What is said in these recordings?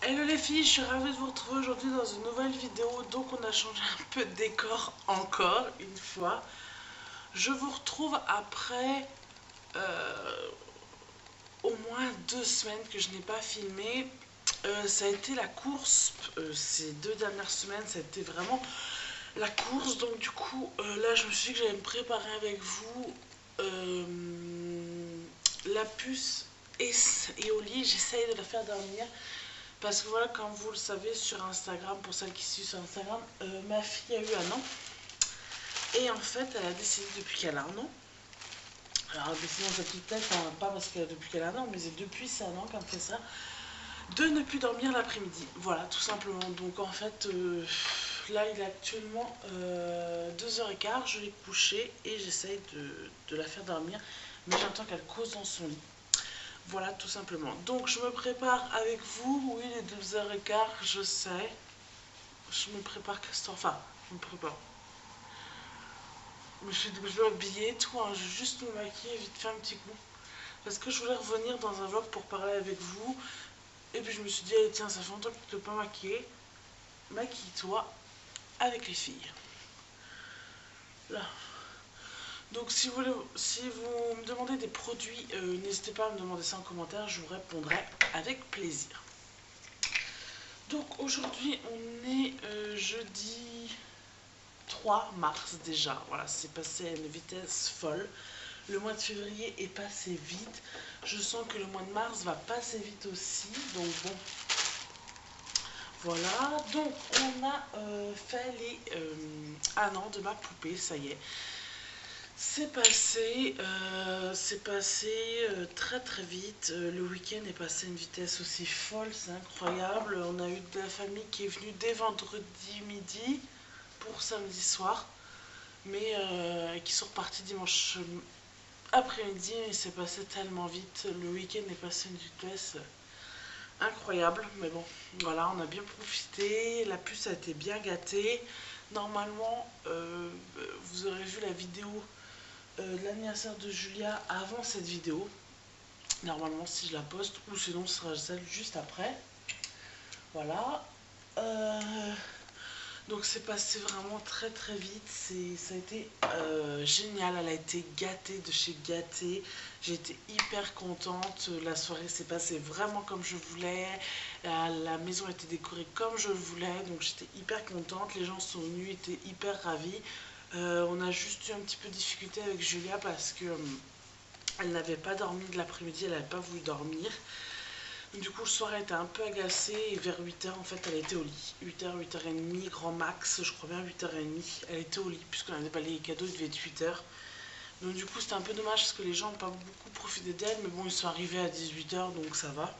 Hello les filles, je suis ravie de vous retrouver aujourd'hui dans une nouvelle vidéo. Donc on a changé un peu de décor encore une fois. Je vous retrouve après au moins 2 semaines que je n'ai pas filmé. Ça a été la course, ces 2 dernières semaines, ça a été vraiment la course. Donc du coup, là je me suis dit que j'allais me préparer avec vous. La puce est au lit, j'essaye de la faire dormir. Parce que voilà, comme vous le savez sur Instagram, pour celles qui suivent sur Instagram, ma fille a eu un an. Et en fait, elle a décidé depuis qu'elle a un an. Alors, décidé dans sa petite tête, hein, pas parce que depuis qu'elle a un an, mais c'est depuis c'est un an qu'elle fait ça, de ne plus dormir l'après-midi. Voilà, tout simplement. Donc en fait, là, il est actuellement 2h15, je l'ai couchée et j'essaye de la faire dormir. Mais j'entends qu'elle cause dans son lit. Voilà, tout simplement. Donc, je me prépare avec vous. Oui, les 2h15, je sais. Je me prépare, Castor. Enfin, je me prépare. Je dois habiller et tout. Hein. Je vais juste me maquiller et vite faire un petit coup. Parce que je voulais revenir dans un vlog pour parler avec vous. Et puis, je me suis dit, allez, tiens, ça fait longtemps que tu ne t'es pas maquillée. Maquille-toi avec les filles. Là. Donc, si vous me demandez des produits, n'hésitez pas à me demander ça en commentaire. Je vous répondrai avec plaisir. Donc aujourd'hui on est jeudi 3 mars déjà, voilà, c'est passé à une vitesse folle. Le mois de février est passé vite, je sens que le mois de mars va passer vite aussi, donc bon, voilà. Donc on a fait les 1 an de ma poupée, ça y est. C'est passé très très vite. Le week-end est passé à une vitesse aussi folle, c'est incroyable. On a eu de la famille qui est venue dès vendredi midi pour samedi soir, mais qui sont repartis dimanche après-midi. Et c'est passé tellement vite. Le week-end est passé à une vitesse incroyable, mais bon, voilà, on a bien profité. La puce a été bien gâtée. Normalement, vous aurez vu la vidéo de l'anniversaire de Julia avant cette vidéo, normalement si je la poste, ou sinon ce sera celle juste après. Voilà. Donc c'est passé vraiment très très vite, ça a été génial, elle a été gâtée de chez gâtée, j'ai été hyper contente, la soirée s'est passée vraiment comme je voulais, la maison a été décorée comme je voulais, donc j'étais hyper contente, les gens sont venus, étaient hyper ravis. On a juste eu un petit peu de difficulté avec Julia parce que elle n'avait pas dormi de l'après-midi, elle n'avait pas voulu dormir. Du coup, le soir, elle était un peu agacée et vers 8h, en fait, elle était au lit. 8h, 8h30, grand max, je crois bien 8h30, elle était au lit puisqu'on avait déballé les cadeaux, il devait être 8h. Donc du coup, c'était un peu dommage parce que les gens n'ont pas beaucoup profité d'elle, mais bon, ils sont arrivés à 18h, donc ça va.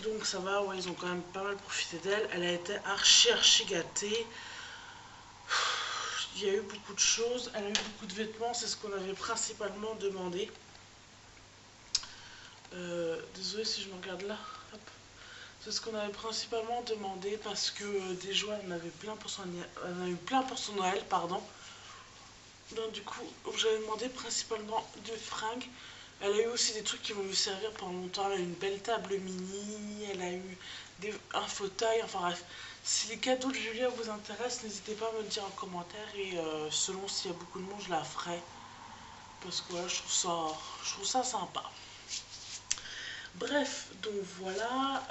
Donc ça va, ouais, ils ont quand même pas mal profité d'elle. Elle a été archi gâtée. Il y a eu beaucoup de choses. Elle a eu beaucoup de vêtements, c'est ce qu'on avait principalement demandé. Désolée si je me regarde là. C'est ce qu'on avait principalement demandé parce que des joies, elle en avait plein pour son Noël, pardon. Donc du coup, j'avais demandé principalement de fringues. Elle a eu aussi des trucs qui vont lui servir pendant longtemps. Elle a eu une belle table mini, elle a eu un fauteuil, enfin bref. Si les cadeaux de Julia vous intéressent, n'hésitez pas à me le dire en commentaire et selon s'il y a beaucoup de monde, je la ferai. Parce que voilà, je trouve ça sympa. Bref, donc voilà.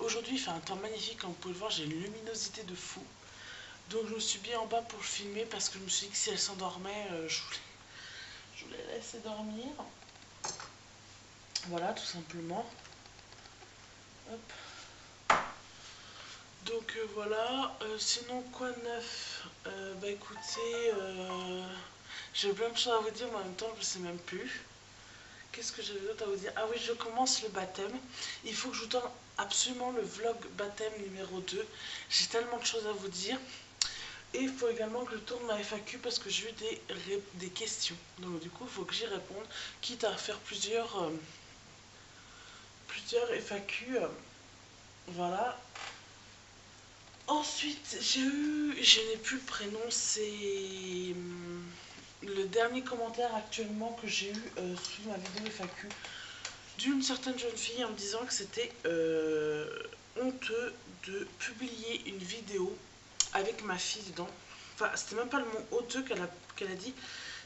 Aujourd'hui, il fait un temps magnifique, comme vous pouvez le voir, j'ai une luminosité de fou. Donc je me suis mis en bas pour le filmer parce que je me suis dit que si elle s'endormait, je voulais la laisser dormir. Voilà, tout simplement. Hop. Donc voilà, sinon quoi de neuf? Bah écoutez, j'ai plein de choses à vous dire, mais en même temps je sais même plus. Qu'est-ce que j'avais d'autre à vous dire? Ah oui, je commence le baptême. Il faut que je vous donne absolument le vlog baptême numéro 2. J'ai tellement de choses à vous dire. Et il faut également que je tourne ma FAQ parce que j'ai eu des questions. Donc du coup, il faut que j'y réponde, quitte à faire plusieurs FAQ. Voilà. Ensuite, je n'ai plus le prénom, c'est le dernier commentaire actuellement que j'ai eu sous ma vidéo FAQ. d'une certaine jeune fille en me disant que c'était honteux de publier une vidéo avec ma fille dedans. Enfin, c'était même pas le mot honteux qu'elle a dit,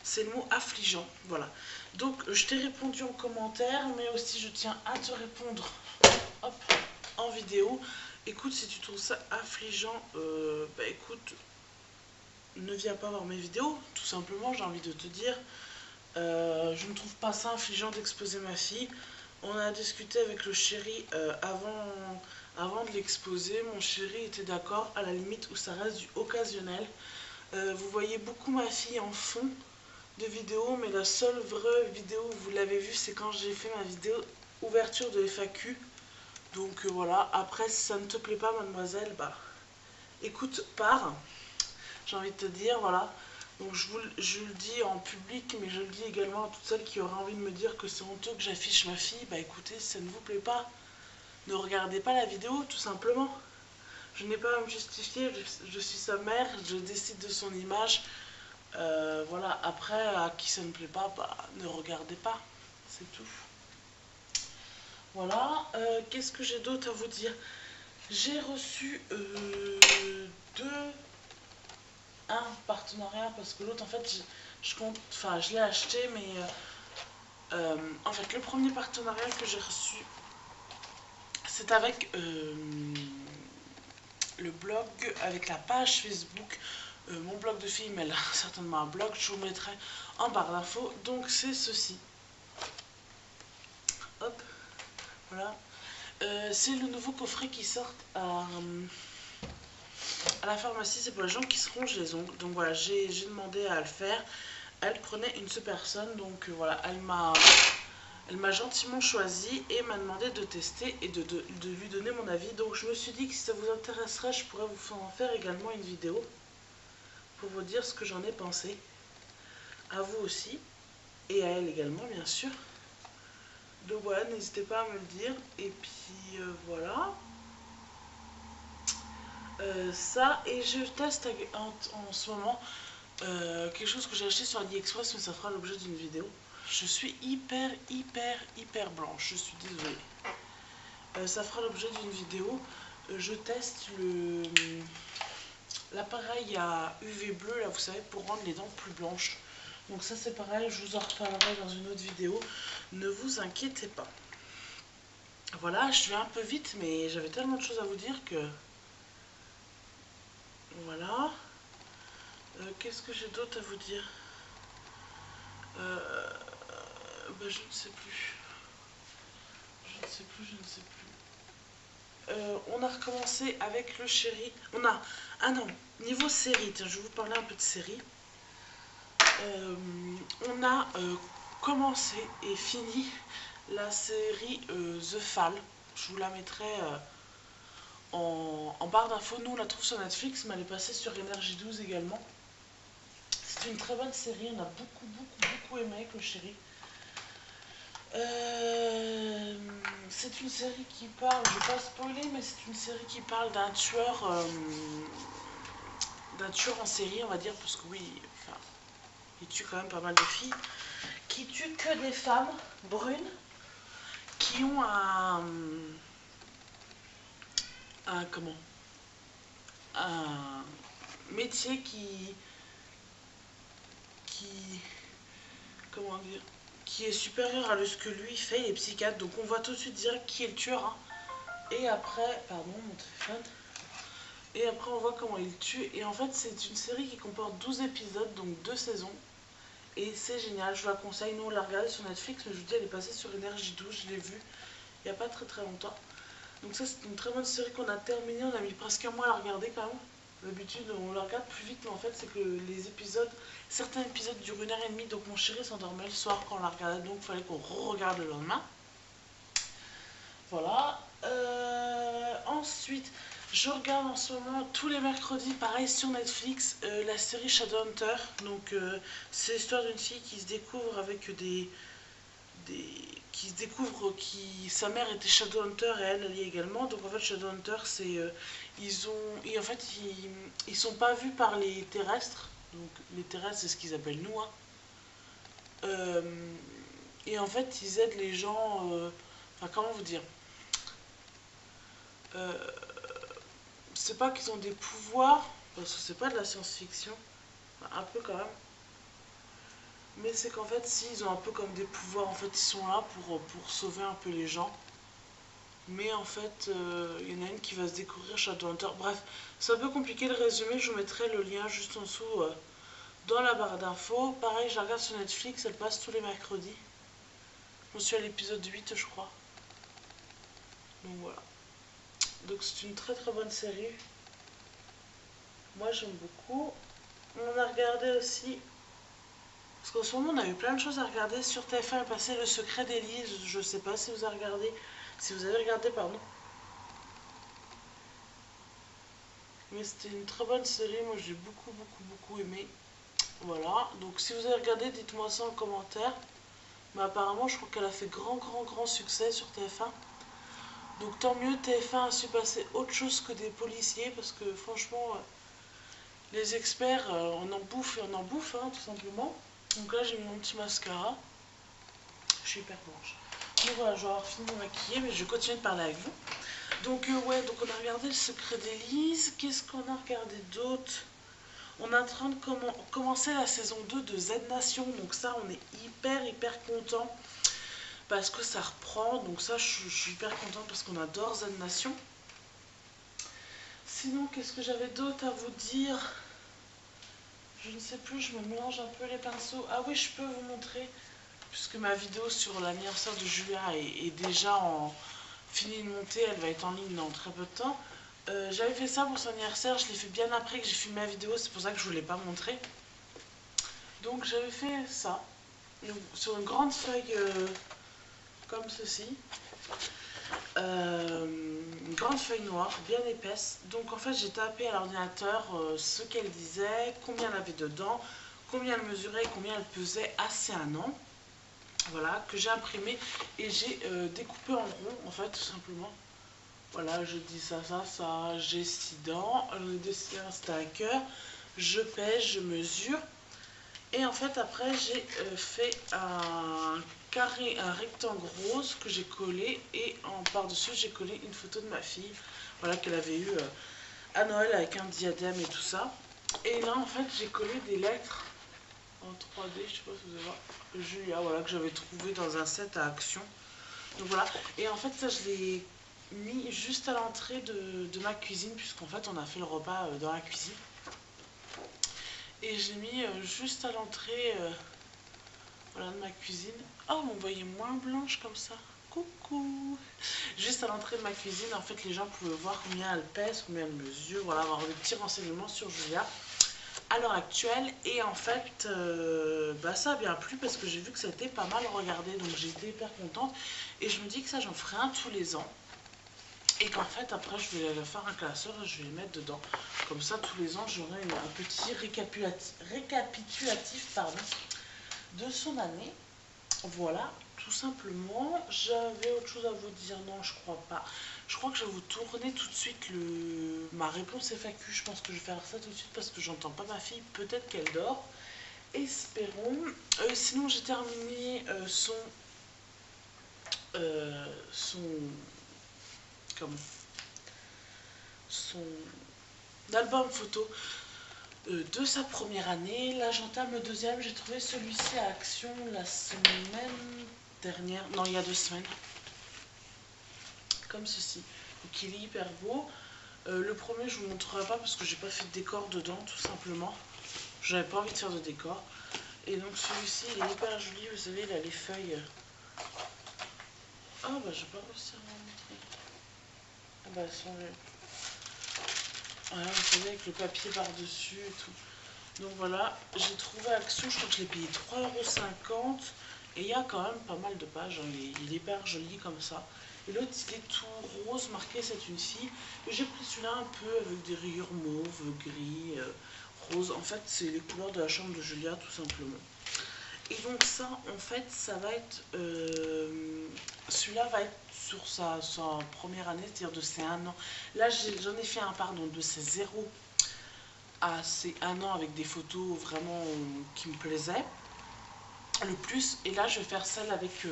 c'est le mot affligeant. Voilà. Donc, je t'ai répondu en commentaire, mais aussi je tiens à te répondre hop, en vidéo. Écoute, si tu trouves ça affligeant, bah écoute, ne viens pas voir mes vidéos, tout simplement, j'ai envie de te dire. Je ne trouve pas ça affligeant d'exposer ma fille. On a discuté avec le chéri avant de l'exposer. Mon chéri était d'accord, à la limite où ça reste du occasionnel. Vous voyez beaucoup ma fille en fond de vidéo, mais la seule vraie vidéo où vous l'avez vue, c'est quand j'ai fait ma vidéo ouverture de FAQ. Donc voilà, après si ça ne te plaît pas mademoiselle, bah écoute, pars. J'ai envie de te dire, voilà. Donc je le dis en public, mais je le dis également à toutes celles qui auraient envie de me dire que c'est honteux que j'affiche ma fille. Bah écoutez, si ça ne vous plaît pas, ne regardez pas la vidéo, tout simplement. Je n'ai pas à me justifier, je suis sa mère, je décide de son image. Voilà, après, à qui ça ne plaît pas, bah ne regardez pas, c'est tout. Voilà, qu'est-ce que j'ai d'autre à vous dire? J'ai reçu un partenariat parce que l'autre en fait je l'ai acheté, mais en fait le premier partenariat que j'ai reçu c'est avec le blog, avec la page Facebook. Mon blog de film, elle a certainement un blog, je vous mettrai en barre d'infos. Donc c'est ceci, hop, voilà. C'est le nouveau coffret qui sort à la pharmacie, c'est pour les gens qui se rongent les ongles. Donc voilà, j'ai demandé à le faire. Elle prenait une seule personne, donc voilà, elle m'a gentiment choisi et m'a demandé de tester et de lui donner mon avis. Donc je me suis dit que si ça vous intéresserait, je pourrais vous en faire également une vidéo pour vous dire ce que j'en ai pensé. À vous aussi, et à elle également bien sûr. Donc voilà, n'hésitez pas à me le dire. Et puis voilà. Ça, et je teste en ce moment quelque chose que j'ai acheté sur AliExpress, mais ça fera l'objet d'une vidéo. Je suis hyper blanche, je suis désolée. Ça fera l'objet d'une vidéo. Je teste l'appareil à UV bleu, là vous savez, pour rendre les dents plus blanches. Donc ça c'est pareil, je vous en reparlerai dans une autre vidéo. Ne vous inquiétez pas. Voilà, je vais un peu vite, mais j'avais tellement de choses à vous dire que... Voilà. Qu'est-ce que j'ai d'autre à vous dire? Bah, je ne sais plus. Je ne sais plus. On a recommencé avec le chéri. On a... Ah non, niveau série, tiens, je vais vous parler un peu de série. On a commencé et fini la série The Fall. Je vous la mettrai en barre d'infos. Nous, on la trouve sur Netflix, mais elle est passée sur Énergie 12 également. C'est une très bonne série, on a beaucoup aimé avec le chéri. C'est une série qui parle, je ne vais pas spoiler, mais c'est une série qui parle d'un tueur en série, on va dire, parce que oui, enfin, il tue quand même pas mal de filles, qui tue que des femmes brunes qui ont un métier comment dire, qui est supérieur à ce que lui fait, il est psychiatre. Donc on voit tout de suite direct qui est le tueur, hein. Et après, pardon mon téléphone, et après on voit comment il tue. Et en fait c'est une série qui comporte 12 épisodes, donc 2 saisons. Et c'est génial, je vous la conseille. Nous on l'a regardée sur Netflix, mais je vous dis elle est passée sur Énergie 12, je l'ai vue il n'y a pas très longtemps. Donc ça c'est une très bonne série qu'on a terminée, on a mis presque un mois à la regarder quand même. D'habitude on la regarde plus vite, mais en fait c'est que les épisodes, certains épisodes durent 1h30, donc mon chéri s'endormait le soir quand on la regardait, donc il fallait qu'on re-regarde le lendemain. Voilà. Ensuite, je regarde en ce moment tous les mercredis, pareil sur Netflix, la série Shadowhunter. Donc c'est l'histoire d'une fille qui se découvre avec qui se découvre sa mère était Shadowhunter et elle y est également. Donc en fait Shadowhunter c'est en fait ils sont pas vus par les terrestres. Donc les terrestres c'est ce qu'ils appellent nous, hein. Et en fait, ils aident les gens... Enfin, comment vous dire, euh, c'est pas qu'ils ont des pouvoirs, parce que c'est pas de la science-fiction, enfin, un peu quand même, mais c'est qu'en fait, si, ils ont un peu comme des pouvoirs, en fait, ils sont là pour sauver un peu les gens. Mais en fait, il y en a une qui va se découvrir Shadowhunter. Bref, c'est un peu compliqué de résumer, je vous mettrai le lien juste en dessous dans la barre d'infos. Pareil, je la regarde sur Netflix, elle passe tous les mercredis. Je suis à l'épisode 8, je crois. Donc voilà. Donc c'est une très très bonne série. Moi j'aime beaucoup. On a regardé aussi, parce qu'en ce moment on a eu plein de choses à regarder sur TF1 est passé Le Secret d'Élise. Je sais pas si vous avez regardé. Si vous avez regardé, pardon. Mais c'était une très bonne série, moi j'ai beaucoup aimé. Voilà, donc si vous avez regardé, dites-moi ça en commentaire. Mais apparemment, je crois qu'elle a fait grand succès sur TF1. Donc tant mieux, TF1 a su passer autre chose que des policiers, parce que franchement, les experts, on en bouffe et on en bouffe, hein, tout simplement. Donc là, j'ai mis mon petit mascara. Je suis hyper blanche. Donc voilà, je vais avoir fini de me maquiller, mais je vais continuer de parler avec vous. Donc ouais, donc on a regardé Le Secret d'Élise. Qu'est-ce qu'on a regardé d'autre? On est en train de commencer la saison 2 de Z Nation, donc ça on est hyper content parce que ça reprend, donc ça je suis hyper contente parce qu'on adore Z Nation. Sinon qu'est-ce que j'avais d'autre à vous dire? Je ne sais plus, je me mélange un peu les pinceaux. Ah oui, je peux vous montrer, puisque ma vidéo sur l'anniversaire de Julia est déjà finie de monter, elle va être en ligne dans très peu de temps. J'avais fait ça pour son anniversaire, je l'ai fait bien après que j'ai filmé ma vidéo, c'est pour ça que je ne vous l'ai pas montré. Donc j'avais fait ça, sur une grande feuille comme ceci, une grande feuille noire, bien épaisse. Donc en fait j'ai tapé à l'ordinateur ce qu'elle disait, combien elle avait dedans, combien elle mesurait, combien elle pesait à ses 1 an. Voilà, que j'ai imprimé et j'ai découpé en rond en fait tout simplement. Voilà, je dis ça, j'ai 6 dents, le dessin c'est un cœur, je pèse, je mesure. Et en fait après j'ai fait un carré, un rectangle rose que j'ai collé et en par-dessus j'ai collé une photo de ma fille. Voilà, qu'elle avait eu à Noël avec un diadème et tout ça. Et là en fait j'ai collé des lettres en 3D, je sais pas si vous allez voir, Julia, voilà, que j'avais trouvé dans un set à Action. Donc voilà, et en fait ça je l'ai mis juste à l'entrée de ma cuisine, puisqu'en fait on a fait le repas dans la cuisine. Et j'ai mis juste à l'entrée voilà, de ma cuisine. Oh, vous me voyez moins blanche comme ça. Coucou. Juste à l'entrée de ma cuisine, en fait les gens pouvaient voir combien elle pèse, combien elle mesure, voilà, avoir des petits renseignements sur Julia à l'heure actuelle. Et en fait bah, ça a bien plu parce que j'ai vu que ça a été pas mal regardé, donc j'ai été hyper contente et je me dis que ça j'en ferai un tous les ans et qu'en fait après je vais faire un classeur et je vais le mettre dedans, comme ça tous les ans j'aurai un petit récapitulatif pardon, de son année. Voilà, tout simplement. J'avais autre chose à vous dire? Non, je crois pas. Je crois que je vais vous tourner tout de suite ma réponse FAQ. Je pense que je vais faire ça tout de suite parce que j'entends pas ma fille. Peut-être qu'elle dort. Espérons. Sinon, j'ai terminé son comment son album photo de sa première année. Là, j'entame le deuxième. J'ai trouvé celui-ci à Action la semaine dernière. Non, il y a 2 semaines. Comme ceci. Donc, il est hyper beau. Le premier, je vous montrerai pas parce que j'ai pas fait de décor dedans, tout simplement. J'avais pas envie de faire de décor. Et donc, celui-ci, il est hyper joli. Vous savez, il a les feuilles. Ah, bah, je vais pas réussir à vous montrer. Ah, bah, elles sont... Voilà, vous savez, avec le papier par-dessus et tout. Donc voilà, j'ai trouvé Action, je crois que je l'ai payé 3,50 €. Et il y a quand même pas mal de pages, hein. Il est hyper joli comme ça. Et l'autre, il est tout rose, marqué c'est une fille. Et j'ai pris celui-là un peu avec des rayures mauve, gris, rose. En fait, c'est les couleurs de la chambre de Julia, tout simplement. Et donc ça, en fait, ça va être... celui-là va être sur sa première année, c'est-à-dire de ses 1 an. Là, j'en ai fait un, pardon, de ses 0 à ses 1 an avec des photos vraiment qui me plaisaient. le plus. Et là je vais faire celle avec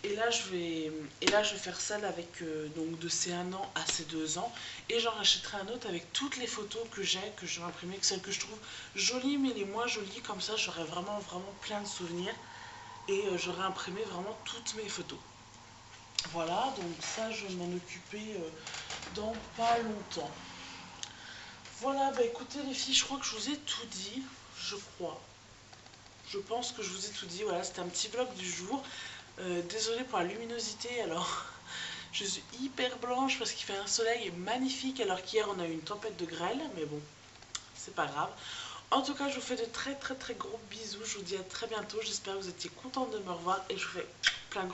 je vais faire celle avec donc de ces 1 an à ces 2 ans, et j'en rachèterai un autre avec toutes les photos que j'ai, que je vais imprimer, que celles que je trouve jolies mais les moins jolies, comme ça j'aurai vraiment plein de souvenirs, et j'aurai imprimé vraiment toutes mes photos. Voilà, donc ça je vais m'en occuper dans pas longtemps. Voilà, bah écoutez les filles, je crois que je vous ai tout dit, je crois. Je pense que je vous ai tout dit. Voilà, c'était un petit vlog du jour. Désolée pour la luminosité, alors je suis hyper blanche parce qu'il fait un soleil magnifique, alors qu'hier on a eu une tempête de grêle, mais bon, c'est pas grave. En tout cas, je vous fais de très gros bisous, je vous dis à très bientôt, j'espère que vous étiez contents de me revoir, et je vous fais plein de